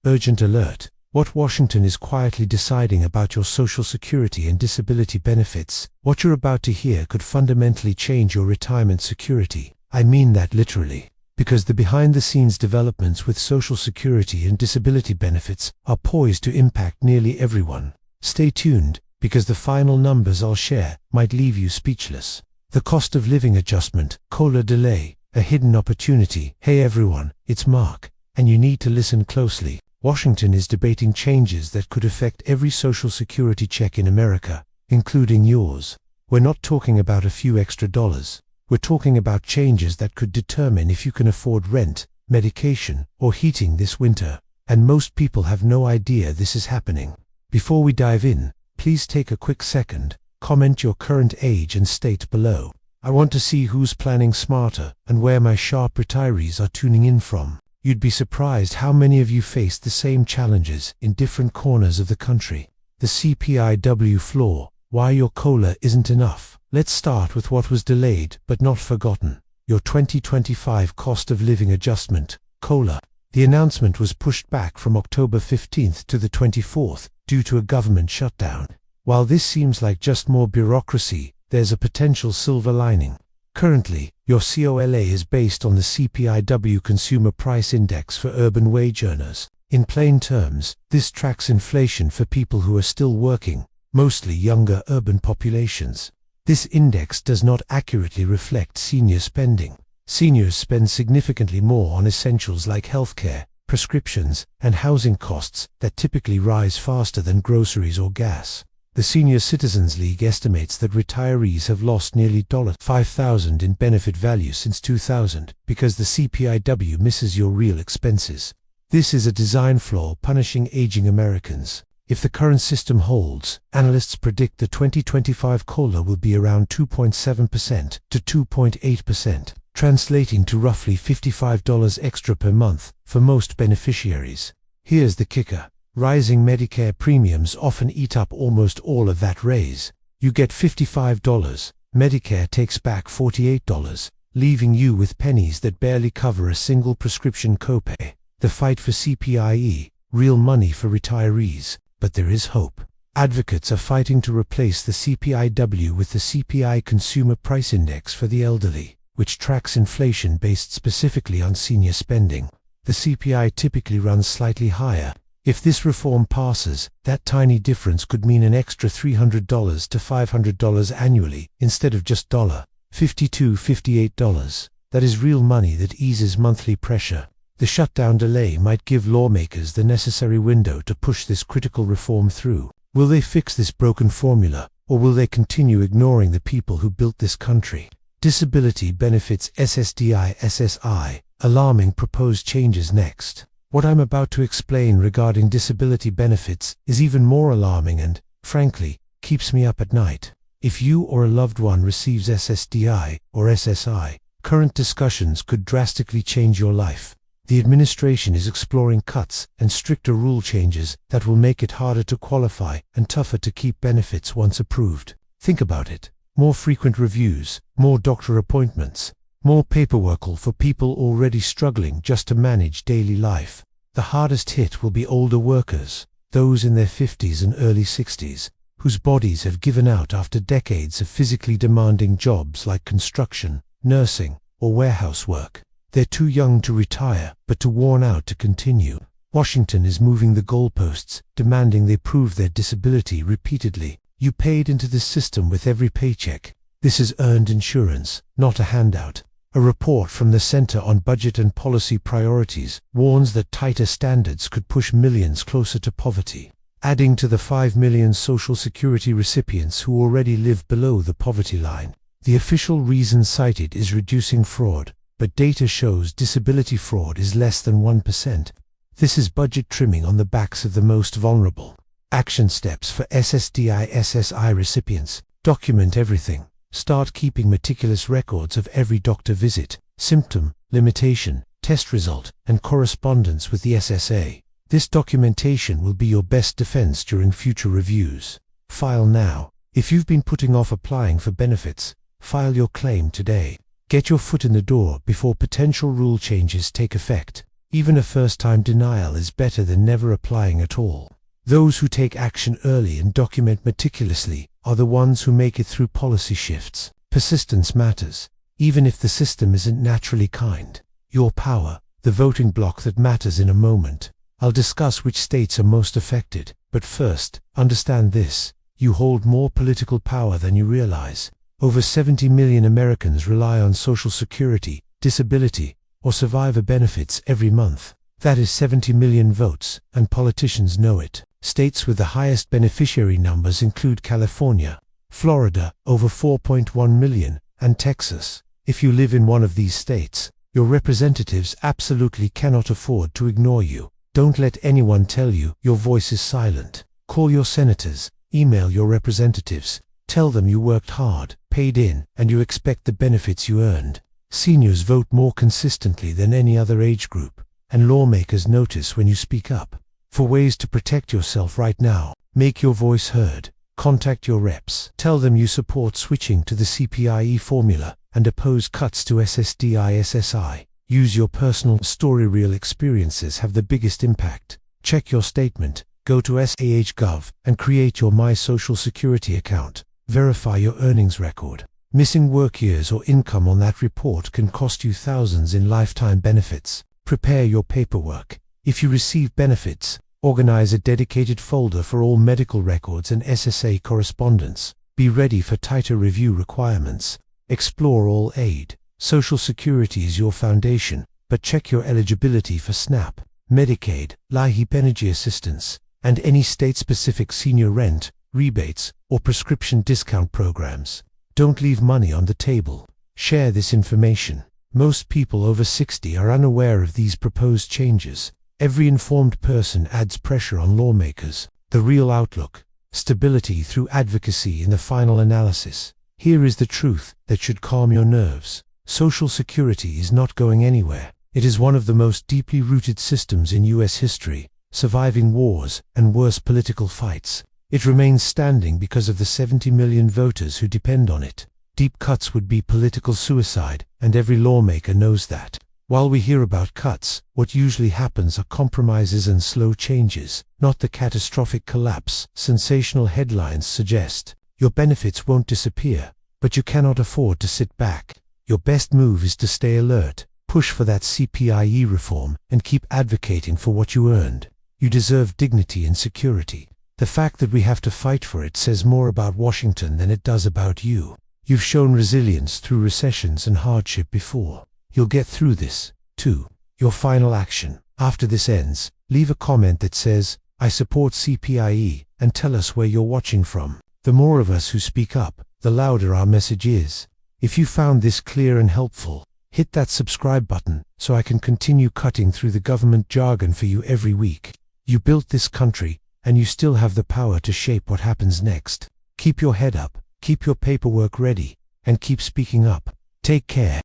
Urgent alert. What Washington is quietly deciding about your Social Security and disability benefits. What you're about to hear could fundamentally change your retirement security. I mean that literally. Because the behind-the-scenes developments with Social Security and disability benefits are poised to impact nearly everyone. Stay tuned, because the final numbers I'll share might leave you speechless. The cost of living adjustment, COLA delay, a hidden opportunity. Hey everyone, it's Mark, and you need to listen closely. Washington is debating changes that could affect every Social Security check in America, including yours. We're not talking about a few extra dollars. We're talking about changes that could determine if you can afford rent, medication, or heating this winter. And most people have no idea this is happening. Before we dive in, please take a quick second, comment your current age and state below. I want to see who's planning smarter and where my sharp retirees are tuning in from. You'd be surprised how many of you face the same challenges in different corners of the country. The CPIW floor, why your COLA isn't enough. Let's start with what was delayed but not forgotten. Your 2025 cost of living adjustment, COLA. The announcement was pushed back from October 15th to the 24th due to a government shutdown. While this seems like just more bureaucracy, there's a potential silver lining. Currently, your COLA is based on the CPIW Consumer Price Index for urban wage earners. In plain terms, this tracks inflation for people who are still working, mostly younger urban populations. This index does not accurately reflect senior spending. Seniors spend significantly more on essentials like healthcare, prescriptions, and housing costs that typically rise faster than groceries or gas. The Senior Citizens League estimates that retirees have lost nearly $5,000 in benefit value since 2000 because the CPIW misses your real expenses. This is a design flaw punishing aging Americans. If the current system holds, analysts predict the 2025 COLA will be around 2.7% to 2.8%, translating to roughly $55 extra per month for most beneficiaries. Here's the kicker. Rising Medicare premiums often eat up almost all of that raise. You get $55, Medicare takes back $48, leaving you with pennies that barely cover a single prescription copay. The fight for CPIE, real money for retirees, but there is hope. Advocates are fighting to replace the CPIW with the CPI Consumer Price Index for the elderly, which tracks inflation based specifically on senior spending. The CPI typically runs slightly higher. If this reform passes, that tiny difference could mean an extra $300 to $500 annually instead of just $58. That is real money that eases monthly pressure. The shutdown delay might give lawmakers the necessary window to push this critical reform through. Will they fix this broken formula, or will they continue ignoring the people who built this country? Disability benefits SSDI/SSI, alarming proposed changes next. What I'm about to explain regarding disability benefits is even more alarming and, frankly, keeps me up at night. If you or a loved one receives SSDI or SSI, current discussions could drastically change your life. The administration is exploring cuts and stricter rule changes that will make it harder to qualify and tougher to keep benefits once approved. Think about it. More frequent reviews, more doctor appointments, more paperwork for people already struggling just to manage daily life. The hardest hit will be older workers, those in their 50s and early 60s, whose bodies have given out after decades of physically demanding jobs like construction, nursing, or warehouse work. They're too young to retire, but too worn out to continue. Washington is moving the goalposts, demanding they prove their disability repeatedly. You paid into this system with every paycheck. This is earned insurance, not a handout. A report from the Center on Budget and Policy Priorities warns that tighter standards could push millions closer to poverty, adding to the 5 million Social Security recipients who already live below the poverty line. The official reason cited is reducing fraud, but data shows disability fraud is less than 1%. This is budget trimming on the backs of the most vulnerable. Action steps for SSDI/SSI recipients. Document everything. Start keeping meticulous records of every doctor visit, symptom, limitation, test result, and correspondence with the SSA. This documentation will be your best defense during future reviews. File now. If you've been putting off applying for benefits, file your claim today. Get your foot in the door before potential rule changes take effect. Even a first-time denial is better than never applying at all. Those who take action early and document meticulously are the ones who make it through policy shifts. Persistence matters, even if the system isn't naturally kind. Your power, the voting bloc that matters in a moment. I'll discuss which states are most affected, but first, understand this: you hold more political power than you realize. Over 70 million Americans rely on Social Security, disability, or survivor benefits every month. That is 70 million votes, and politicians know it. States with the highest beneficiary numbers include California, Florida, over 4.1 million, and Texas. If you live in one of these states, your representatives absolutely cannot afford to ignore you. Don't let anyone tell you your voice is silent. Call your senators, email your representatives, tell them you worked hard, paid in, and you expect the benefits you earned. Seniors vote more consistently than any other age group, and lawmakers notice when you speak up. For ways to protect yourself right now, make your voice heard. Contact your reps. Tell them you support switching to the CPIE formula and oppose cuts to SSDI/SSI. Use your personal story. Real experiences have the biggest impact. Check your statement, go to SAH.gov and create your My Social Security account. Verify your earnings record. Missing work years or income on that report can cost you thousands in lifetime benefits. Prepare your paperwork. If you receive benefits, organize a dedicated folder for all medical records and SSA correspondence. Be ready for tighter review requirements. Explore all aid. Social Security is your foundation, but check your eligibility for SNAP, Medicaid, LIHEAP energy assistance, and any state-specific senior rent, rebates, or prescription discount programs. Don't leave money on the table. Share this information. Most people over 60 are unaware of these proposed changes. Every informed person adds pressure on lawmakers. The real outlook: stability through advocacy in the final analysis. Here is the truth that should calm your nerves. Social Security is not going anywhere. It is one of the most deeply rooted systems in US history, surviving wars and worse political fights. It remains standing because of the 70 million voters who depend on it. Deep cuts would be political suicide, and every lawmaker knows that. While we hear about cuts, what usually happens are compromises and slow changes, not the catastrophic collapse sensational headlines suggest. Your benefits won't disappear, but you cannot afford to sit back. Your best move is to stay alert, push for that CPIE reform, and keep advocating for what you earned. You deserve dignity and security. The fact that we have to fight for it says more about Washington than it does about you. You've shown resilience through recessions and hardship before. You'll get through this, too. Your final action. After this ends, leave a comment that says, "I support CPIE," and tell us where you're watching from. The more of us who speak up, the louder our message is. If you found this clear and helpful, hit that subscribe button so I can continue cutting through the government jargon for you every week. You built this country, and you still have the power to shape what happens next. Keep your head up, keep your paperwork ready, and keep speaking up. Take care.